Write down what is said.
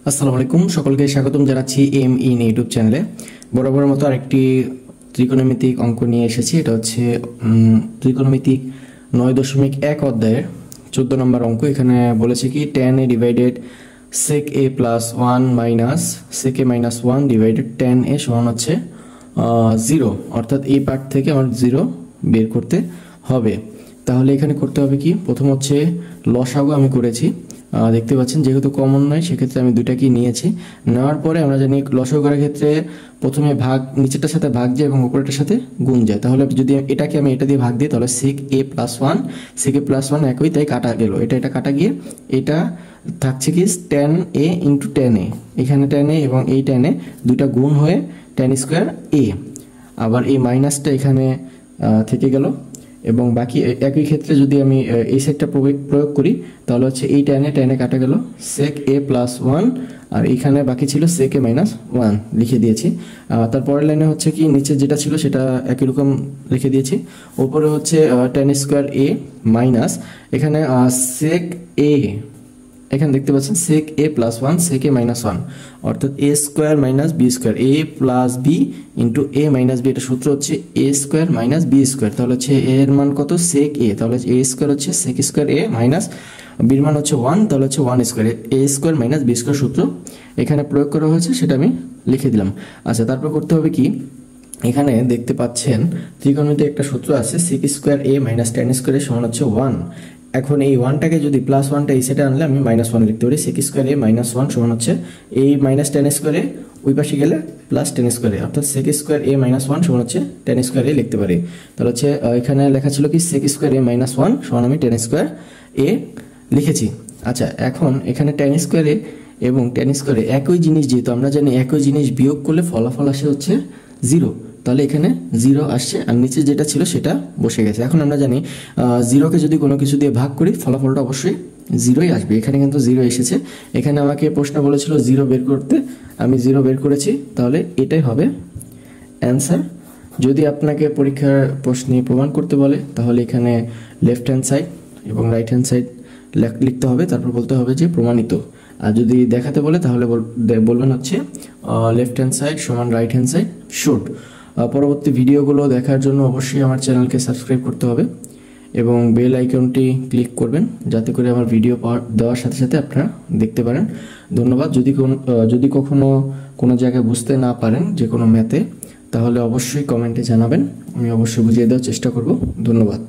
আসসালামু আলাইকুম, সকলকে স্বাগতম জানাচ্ছি এম ইন ইউটিউব চ্যানেলে। বরাবরের মতো আরেকটি ত্রিকোণমিতিক অঙ্ক নিয়ে এসেছি। এটা হচ্ছে ত্রিকোণমিতিক 9.1 অধ্যায়ের 14 নম্বর অঙ্ক। এখানে বলেছে কি tan a divided sec a plus 1 minus sec a minus 1 divided tan a সমান হচ্ছে 0, অর্থাৎ এই পার্ট থেকে আমার 0 বের করতে হবে। তাহলে এখানে করতে হবে কি, প্রথম হচ্ছে লসাগু আমি করেছি, দেখতে পাচ্ছেন যেহেতু কমন নয় সেক্ষেত্রে আমি দুইটাকেই নিয়েছি। নেওয়ার পরে আমরা জানি লসাগু করার ক্ষেত্রে প্রথমে ভাগ, নিচেরটার সাথে ভাগ যায় এবং উপরেরটার সাথে গুণ যায়। তাহলে যদি এটাকে আমি এটা দিয়ে ভাগ দিই তাহলে sec a plus 1 sec a plus 1 একই, তাই কাটা গেল, এটা কাটা গিয়ে এটা থাকছে কি tan a into tan a। এখানে tan a এবং এই tan a দুইটা গুণ হয়ে tan স্কোয়ার a, আবার এই মাইনাসটা এখানে থেকে গেল। এবং বাকি একই ক্ষেত্রে যদি আমি এই সেটটা প্রয়োগ করি তাহলে হচ্ছে এই tan a কাটা গেল, sec a প্লাস 1, আর এখানে বাকি ছিল sec a মাইনাস 1 লিখে দিয়েছি। তারপরের লাইনে হচ্ছে কি নিচে যেটা ছিল সেটা একই রকম লিখে দিয়েছি। উপরে হচ্ছে tan স্কোয়ার a মাইনাস এখানে sec a, এখানে দেখতে পাচ্ছেন sec a plus 1 sec a minus 1, অর্থাৎ a square minus b square, a plus b into a minus b। এটা সূত্র হচ্ছে a square minus b square. তাহলে হচ্ছে a এর মান কত, sec a, তাহলে a স্কোয়ার হচ্ছে sec square a minus b এর মান হচ্ছে 1, তাহলে হচ্ছে 1 square, a square minus b square সূত্র এখানে প্রয়োগ করা হয়েছে, সেটা আমি লিখে দিলাম। আচ্ছা, তারপর করতে হবে কি, এখানে দেখতে পাচ্ছেন ত্রিকোণমিতির একটা সূত্র আছে, sec square a minus tan square a সমান হচ্ছে 1। এখন এই 1টাকে যদি প্লাস 1টা এই সাইডে আনলে আমি মাইনাস 1 লিখতে পারি। sec স্কোয়ার a মাইনাস 1 সমান হচ্ছে এই মাইনাস tan স্কোয়ার a ওই পাশে গেলে প্লাস tan স্কোয়ার a, অর্থাৎ sec স্কোয়ার a মাইনাস 1 সমান হচ্ছে tan স্কোয়ার a লিখতে পারি। তাহলে হচ্ছে এখানে লেখা ছিল কি sec স্কোয়ার a মাইনাস 1 সমান আমি tan স্কোয়ার a লিখেছি। আচ্ছা, এখন এখানে tan স্কোয়ার a এবং tan স্কোয়ার a একই জিনিস, যেহেতু আমরা জানি একই জিনিস বিয়োগ করলে ফলাফল আসে হচ্ছে 0, তাহলে এখানে 0 আসছে আর নিচে যেটা ছিল সেটা বসে গেছে। এখন আমরা জানি 0কে যদি কোনো কিছু দিয়ে ভাগ করি ফলাফলটা অবশ্যই 0ই আসবে। এখানে কিন্তু 0 এসেছে। এখানে আমাকে প্রশ্ন বলেছিল 0 বের করতে, আমি 0 বের করেছি, তাহলে এটাই হবে অ্যান্সার। যদি আপনাকে পরীক্ষার প্রশ্নে প্রমাণ করতে বলে তাহলে এখানে লেফট হ্যান্ড সাইড এবং রাইট হ্যান্ড সাইড লিখতে হবে, তারপর বলতে হবে যে প্রমাণিত। আর যদি দেখাতে বলে তাহলে বলবেন হচ্ছে লেফট হ্যান্ড সাইড সমান রাইট হ্যান্ড সাইড শুড। পরবর্তী ভিডিওগুলো দেখার জন্য অবশ্যই আমার চ্যানেলকে সাবস্ক্রাইব করতে হবে এবং বেল আইকনটি ক্লিক করবেন যাতে করে আমার ভিডিও দেওয়ার সাথে সাথে আপনারা দেখতে পারেন। ধন্যবাদ। যদি কখনো কোনো জায়গায় বুঝতে না পারেন যে কোনো ম্যাথে, তাহলে অবশ্যই কমেন্টে জানাবেন, আমি অবশ্যই বুঝিয়ে দেওয়ার চেষ্টা করব। ধন্যবাদ।